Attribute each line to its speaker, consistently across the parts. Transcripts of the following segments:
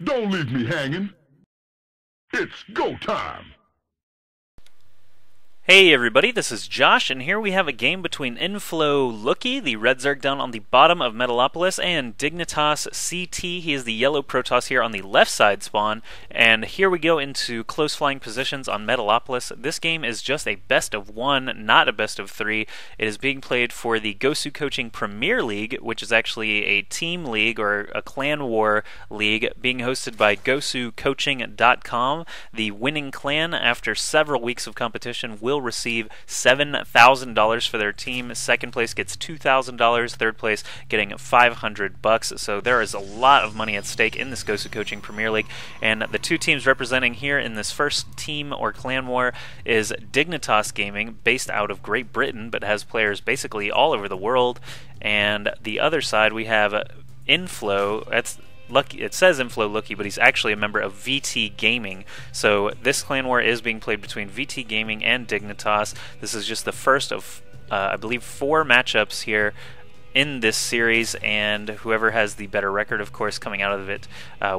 Speaker 1: Don't leave me hanging. It's go time.
Speaker 2: Hey everybody, this is Josh, and here we have a game between Inflow Looky, the red Zerg down on the bottom of Metalopolis, and Dignitas CT. He is the yellow Protoss here on the left side spawn, and here we go into close flying positions on Metalopolis. This game is just a best of one, not a best of three. It is being played for the Gosu Coaching Premier League, which is actually a team league or a clan war league being hosted by GosuCoaching.com. The winning clan, after several weeks of competition, will receive $7,000 for their team. Second place gets $2,000. Third place getting $500. So there is a lot of money at stake in this Gosu Coaching Premier League. And the two teams representing here in this first team or clan war is Dignitas Gaming, based out of Great Britain, but has players basically all over the world. And the other side we have Inflow. That's Lucky. It says Inflow Looky, but he's actually a member of VT Gaming. So this clan war is being played between VT Gaming and Dignitas. This is just the first of, I believe, 4 matchups here in this series, and whoever has the better record, of course, coming out of it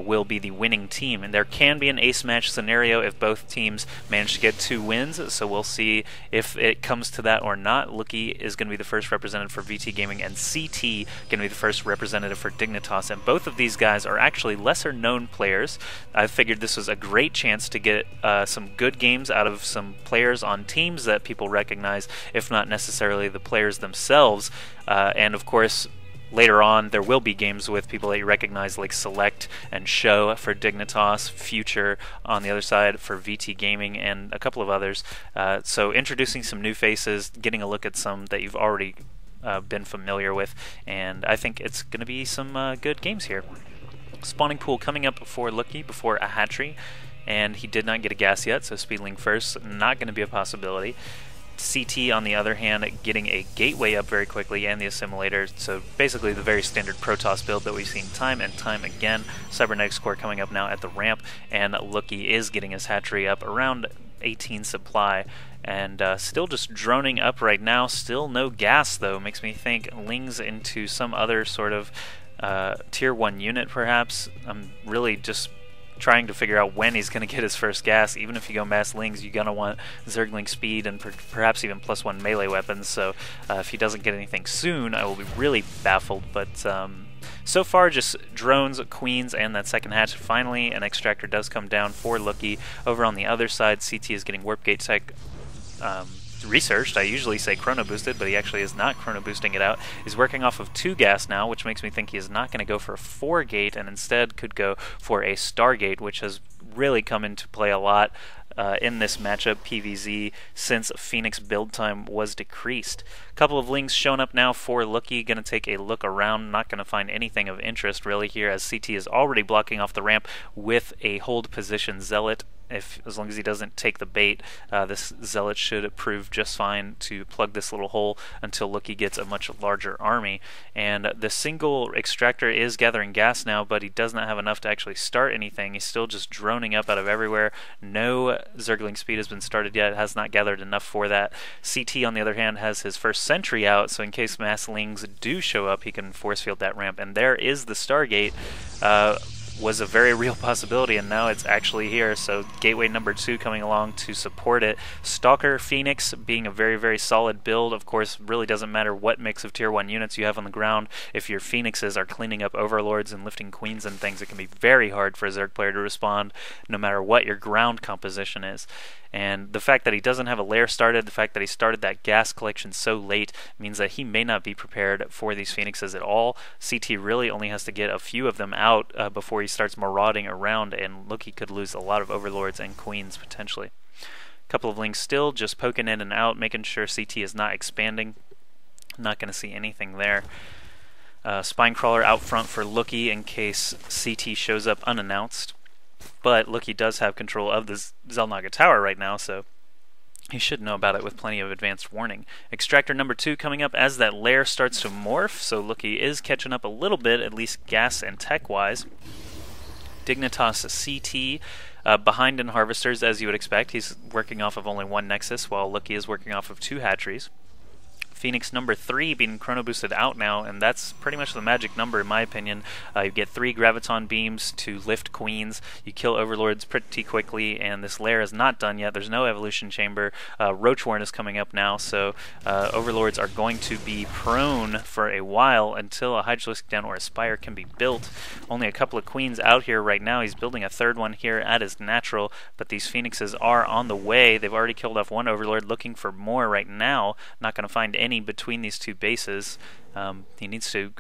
Speaker 2: will be the winning team. And there can be an ace match scenario if both teams manage to get 2 wins, so we'll see if it comes to that or not. Looky is going to be the first representative for VT Gaming, and CT going to be the first representative for Dignitas, and both of these guys are actually lesser known players. I figured this was a great chance to get some good games out of some players on teams that people recognize, if not necessarily the players themselves. And of course, later on, there will be games with people that you recognize, like Select and Show for Dignitas, Future on the other side for VT Gaming, and a couple of others. So introducing some new faces, getting a look at some that you've already been familiar with, and I think it's going to be some good games here. Spawning pool coming up for Looky before a hatchery, and he did not get a gas yet, so speedling first, not going to be a possibility. CT, on the other hand, getting a gateway up very quickly and the assimilator, so basically the very standard Protoss build that we've seen time and time again. Cybernetics Core coming up now at the ramp, and Looky is getting his hatchery up around 18 supply, and still just droning up right now. Still no gas, though. Makes me think Lings into some other sort of tier 1 unit, perhaps. I'm really just trying to figure out when he's going to get his first gas. Even if you go mass Lings, you're going to want Zergling speed and perhaps even +1 melee weapons, so if he doesn't get anything soon, I will be really baffled. But so far, just drones, queens, and that second hatch. Finally, an extractor does come down for Looky. Over on the other side, CT is getting warp gate tech researched. I usually say chrono boosted, but he actually is not chrono boosting it out. He's working off of 2 gas now, which makes me think he is not going to go for a 4 gate, and instead could go for a Stargate, which has really come into play a lot in this matchup, PvZ, since Phoenix build time was decreased. A couple of Lings showing up now for Looky. Going to take a look around. Not going to find anything of interest really here, as CT is already blocking off the ramp with a hold position Zealot. As long as he doesn't take the bait, this Zealot should prove just fine to plug this little hole until Looky gets a much larger army. And the single extractor is gathering gas now, but he does not have enough to actually start anything. He's still just droning up out of everywhere. No Zergling speed has been started yet. It has not gathered enough for that. CT, on the other hand, has his first sentry out, so in case mass Lings do show up, he can force field that ramp. And there is the Stargate. Was a very real possibility, and now it's actually here. So gateway number 2 coming along to support it. Stalker Phoenix being a very, very solid build. Of course, really doesn't matter what mix of tier 1 units you have on the ground. If your Phoenixes are cleaning up overlords and lifting queens and things, it can be very hard for a Zerg player to respond, no matter what your ground composition is. And the fact that he doesn't have a lair started, the fact that he started that gas collection so late, means that he may not be prepared for these Phoenixes at all. CT really only has to get a few of them out before he starts marauding around, and Looky could lose a lot of overlords and queens potentially. A couple of Lings still just poking in and out, making sure CT is not expanding. Not going to see anything there. Spinecrawler out front for Looky in case CT shows up unannounced. But Looky does have control of the Zelnaga Tower right now, so he should know about it with plenty of advanced warning. Extractor number 2 coming up as that lair starts to morph, so Looky is catching up a little bit, at least gas and tech-wise. Dignitas CT behind in Harvesters, as you would expect. He's working off of only 1 Nexus, while Looky is working off of 2 hatcheries. Phoenix number 3 being chrono boosted out now, and that's pretty much the magic number in my opinion. You get 3 graviton beams to lift queens, you kill overlords pretty quickly, and this lair is not done yet. There's no evolution chamber. Roach Warren is coming up now, so overlords are going to be prone for a while until a Hydralisk Den or a Spire can be built. Only a couple of queens out here right now. He's building a third one here at his natural, but these Phoenixes are on the way. They've already killed off one overlord, looking for more right now. Not going to find any between these two bases. He needs to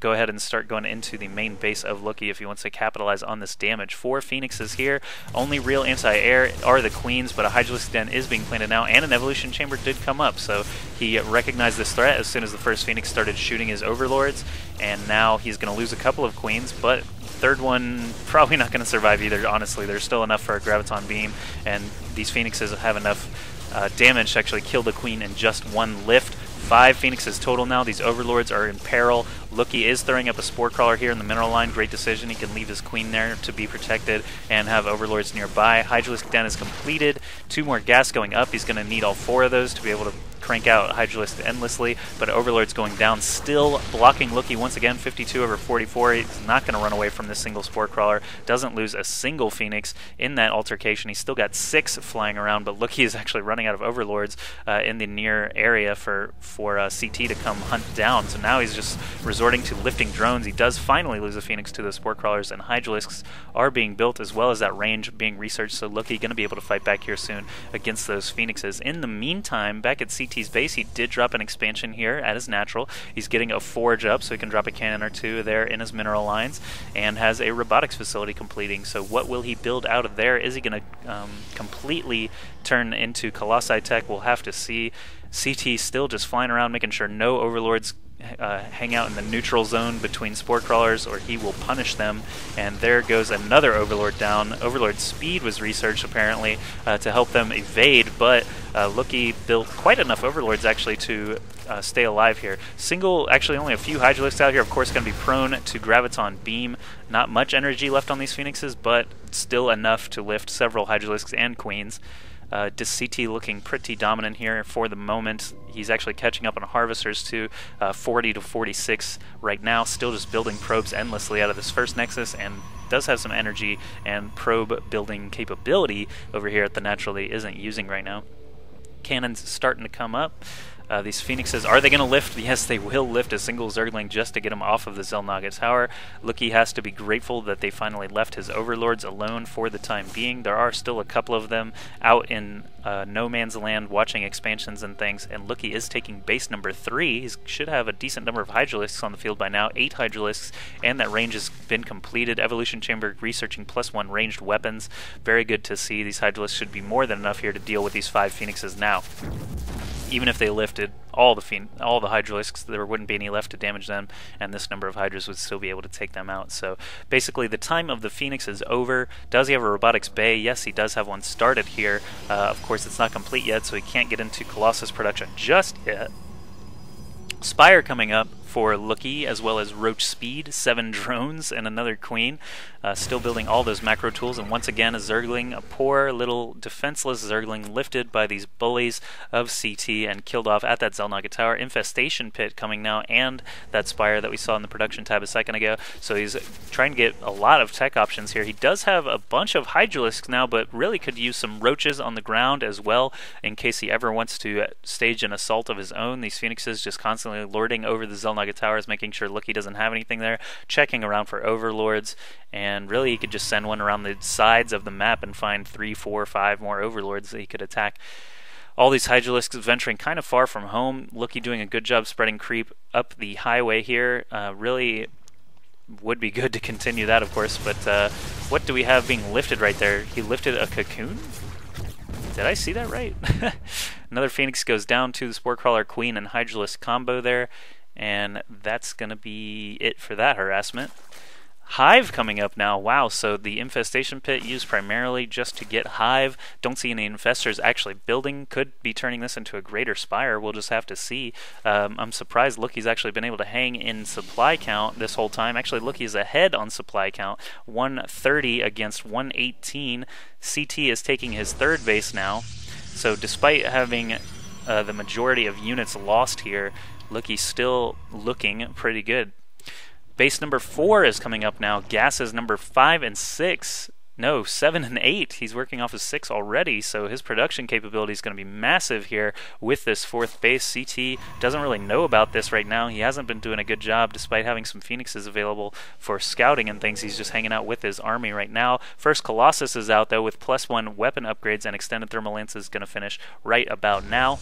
Speaker 2: go ahead and start going into the main base of Looky if he wants to capitalize on this damage. 4 Phoenixes here. Only real anti-air are the queens, but a Hydralisk Den is being planted now, and an evolution chamber did come up, so he recognized this threat as soon as the first Phoenix started shooting his overlords, and now he's going to lose a couple of queens, but third one probably not going to survive either, honestly. There's still enough for a graviton beam, and these Phoenixes have enough damage to actually kill the queen in just one lift. 5 Phoenixes total now. These overlords are in peril. Looky is throwing up a spore crawler here in the mineral line. Great decision. He can leave his queen there to be protected and have overlords nearby. Hydralisk Den is completed. 2 more gas going up. He's going to need all 4 of those to be able to crank out Hydralisk endlessly, but overlord's going down, still blocking Looky once again. 52 over 44. He's not going to run away from this single spore crawler. Doesn't lose a single Phoenix in that altercation. He's still got 6 flying around, but Looky is actually running out of overlords in the near area for CT to come hunt down. So now he's just resorting to lifting drones. He does finally lose a Phoenix to the spore crawlers, and Hydralisks are being built as well as that range being researched. So Looky going to be able to fight back here soon against those Phoenixes. In the meantime, back at CT's base, he did drop an expansion here at his natural. He's getting a forge up so he can drop a cannon or 2 there in his mineral lines, and has a robotics facility completing. So what will he build out of there? Is he going to completely turn into Colossi tech? We'll have to see. CT still just flying around, making sure no overlords hang out in the neutral zone between spore crawlers, or he will punish them. And there goes another overlord down. Overlord speed was researched apparently to help them evade, but Looky built quite enough overlords actually to stay alive here. Actually only a few Hydralisks out here, of course going to be prone to graviton beam. Not much energy left on these Phoenixes, but still enough to lift several Hydralisks and queens. CT looking pretty dominant here for the moment. He's actually catching up on harvesters too, 40 to 46 right now, still just building probes endlessly out of this first Nexus, and does have some energy and probe building capability over here at the natural that he isn't using right now. Cannons starting to come up. These Phoenixes, are they going to lift? Yes, they will lift a single Zergling just to get him off of the Xel'Naga Tower. Looky has to be grateful that they finally left his overlords alone for the time being. There are still a couple of them out in no man's land watching expansions and things, and Looky is taking base number 3. He should have a decent number of Hydralisks on the field by now, 8 Hydralisks, and that range has been completed. Evolution Chamber researching +1 ranged weapons. Very good to see. These Hydralisks should be more than enough here to deal with these 5 Phoenixes now. Even if they lifted all the Hydralisks, there wouldn't be any left to damage them, and this number of Hydras would still be able to take them out. So basically the time of the Phoenix is over. Does he have a robotics bay? Yes, he does have one started here. Of course, it's not complete yet, so he can't get into Colossus production just yet. Spire coming up for Looky, as well as Roach Speed, 7 drones, and another queen. Still building all those macro tools, and once again a Zergling, a poor little defenseless Zergling lifted by these bullies of CT and killed off at that Xel'Naga Tower. Infestation Pit coming now, and that Spire that we saw in the production tab a second ago. So he's trying to get a lot of tech options here. He does have a bunch of Hydralisks now, but really could use some Roaches on the ground as well in case he ever wants to stage an assault of his own. These Phoenixes just constantly lording over the Xel'Naga Towers, making sure Looky doesn't have anything there, checking around for overlords, and really he could just send one around the sides of the map and find 3, 4, 5 more overlords that he could attack. All these Hydralisks venturing kind of far from home. Looky doing a good job spreading creep up the highway here. Really would be good to continue that, of course, but what do we have being lifted right there? He lifted a cocoon? Did I see that right? Another Phoenix goes down to the Spore Crawler Queen and Hydralisk combo there, and that's going to be it for that harassment. Hive coming up now. Wow, so the Infestation Pit used primarily just to get Hive. Don't see any infestors actually building. Could be turning this into a greater Spire. We'll just have to see. I'm surprised Looky's actually been able to hang in supply count this whole time. Actually, Looky's ahead on supply count. 130 against 118. CT is taking his third base now. So despite having the majority of units lost here. Looky still looking pretty good. Base number 4 is coming up now. Gas is number 5 and 6. No, 7 and 8. He's working off of 6 already, so his production capability is going to be massive here with this 4th base. CT doesn't really know about this right now. He hasn't been doing a good job despite having some Phoenixes available for scouting and things. He's just hanging out with his army right now. First Colossus is out, though, with +1 weapon upgrades, and extended thermal lance is going to finish right about now.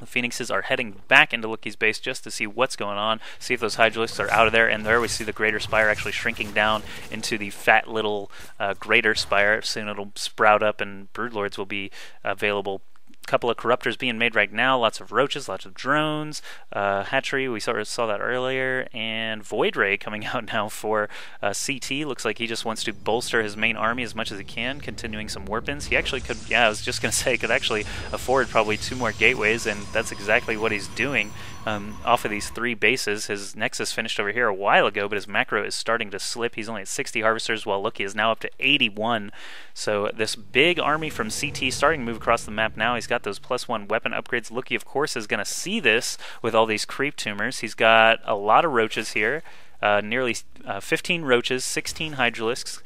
Speaker 2: The Phoenixes are heading back into Looky's base just to see what's going on, see if those Hydralisks are out of there, and there we see the Greater Spire actually shrinking down into the fat little Greater Spire. Soon it'll sprout up and Broodlords will be available. Couple of Corruptors being made right now, lots of Roaches, lots of Drones, Hatchery, we saw that earlier, and Void Ray coming out now for CT. Looks like he just wants to bolster his main army as much as he can, continuing some Warpins. He actually could, yeah, I was just going to say, could actually afford probably 2 more Gateways, and that's exactly what he's doing. Off of these 3 bases. His Nexus finished over here a while ago, but his macro is starting to slip. He's only at 60 Harvesters, while Looky is now up to 81. So this big army from CT starting to move across the map now. He's got those +1 weapon upgrades. Looky, of course, is going to see this with all these creep tumors. He's got a lot of Roaches here, nearly 15 Roaches, 16 Hydralisks.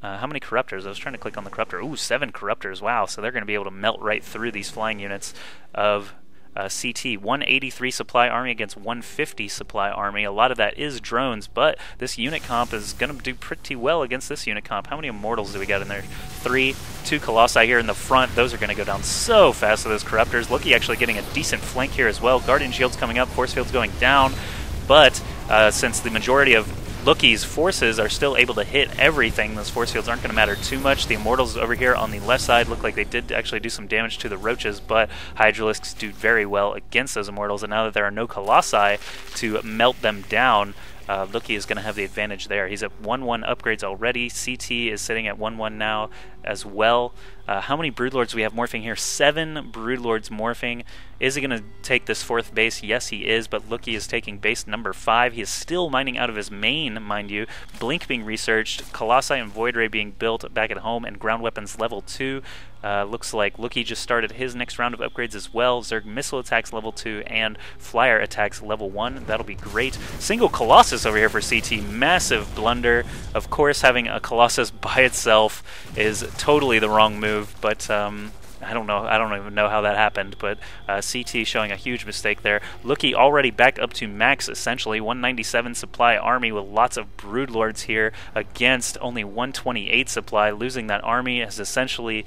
Speaker 2: How many Corruptors? I was trying to click on the Corruptor. Ooh, 7 Corruptors. Wow, so they're going to be able to melt right through these flying units of CT. 183 supply army against 150 supply army. A lot of that is drones, but this unit comp is going to do pretty well against this unit comp. How many Immortals do we got in there? 3. 2 Colossi here in the front. Those are going to go down so fast with those Corruptors. Looky actually getting a decent flank here as well. Guardian Shields coming up. Force Field's going down, but since the majority of Looky's forces are still able to hit everything, those force fields aren't going to matter too much. The Immortals over here on the left side look like they did actually do some damage to the Roaches, but Hydralisks do very well against those Immortals, and now that there are no Colossi to melt them down, Looky is going to have the advantage there. He's at 1-1 upgrades already. CT is sitting at 1-1 now as well. How many Broodlords do we have morphing here? 7 Broodlords morphing. Is he going to take this 4th base? Yes, he is, but Looky is taking base number 5. He is still mining out of his main, mind you. Blink being researched, Colossi and Void Ray being built back at home, and ground weapons level 2. Looks like Looky just started his next round of upgrades as well. Zerg missile attacks level 2 and flyer attacks level 1. That'll be great. Single Colossus over here for CT. Massive blunder. Of course, having a Colossus by itself is totally the wrong move, but I don't know. I don't even know how that happened, but CT showing a huge mistake there. Looky already back up to max, essentially. 197 supply army with lots of Broodlords here against only 128 supply. Losing that army has essentially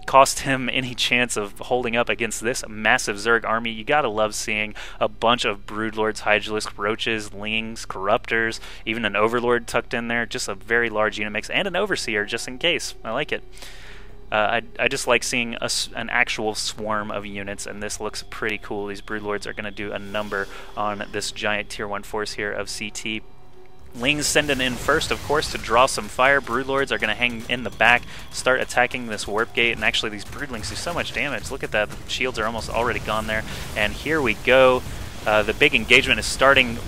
Speaker 2: cost him any chance of holding up against this massive Zerg army. You gotta love seeing a bunch of Broodlords, Hydralisk, Roaches, Lings, Corruptors, even an Overlord tucked in there. Just a very large unit mix, and an Overseer just in case. I like it. I just like seeing an actual swarm of units, and this looks pretty cool. These Broodlords are going to do a number on this giant Tier 1 force here of CT. Lings sending in first, of course, to draw some fire. Broodlords are going to hang in the back, start attacking this warp gate, and actually these Broodlings do so much damage. Look at that. The shields are almost already gone there, and here we go. The big engagement is starting.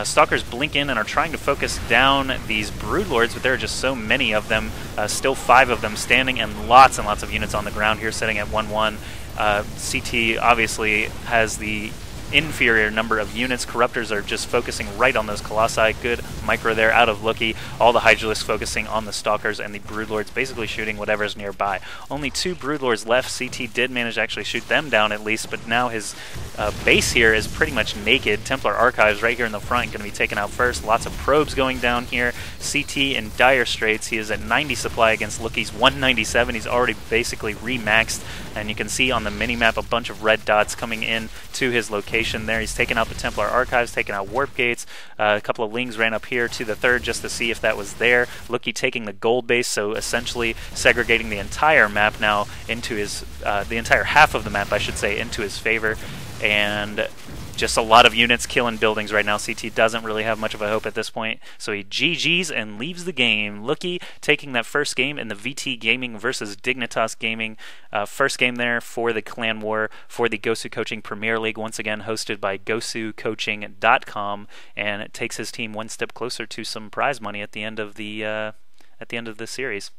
Speaker 2: Stalkers blink in and are trying to focus down these Broodlords, but there are just so many of them. Still 5 of them standing, and lots of units on the ground here, sitting at 1-1. CT obviously has the inferior number of units. Corruptors are just focusing right on those Colossi. Good micro there out of Looky. All the Hydralisks focusing on the Stalkers, and the Broodlords basically shooting whatever's nearby. Only 2 Broodlords left. CT did manage to actually shoot them down at least, but now his base here is pretty much naked. Templar Archives right here in the front going to be taken out first. Lots of probes going down here. CT in dire straits. He is at 90 supply against Looky's 197. He's already basically remaxed, and you can see on the mini-map a bunch of red dots coming in to his location there. He's taken out the Templar Archives, taken out Warp Gates. A couple of Lings ran up here to the 3rd just to see if that was there. Looky taking the gold base, so essentially segregating the entire map now into his, the entire half of the map, I should say, into his favor. And just a lot of units killing buildings right now. CT doesn't really have much of a hope at this point, so he GG's and leaves the game. Looky taking that first game in the VT Gaming versus Dignitas Gaming. First game there for the Clan War for the Gosu Coaching Premier League, once again hosted by GosuCoaching.com, and it takes his team one step closer to some prize money at the end of the series.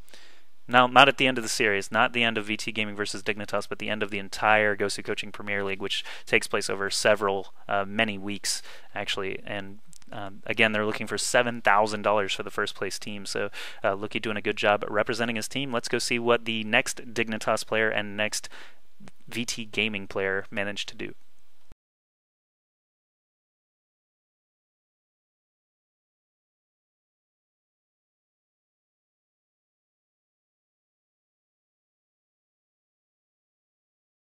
Speaker 2: No, not at the end of the series, not the end of VT Gaming versus Dignitas, but the end of the entire Gosu Coaching Premier League, which takes place over many weeks, actually. And again, they're looking for $7,000 for the first place team. So Looky doing a good job representing his team. Let's go see what the next Dignitas player and next VT Gaming player managed to do.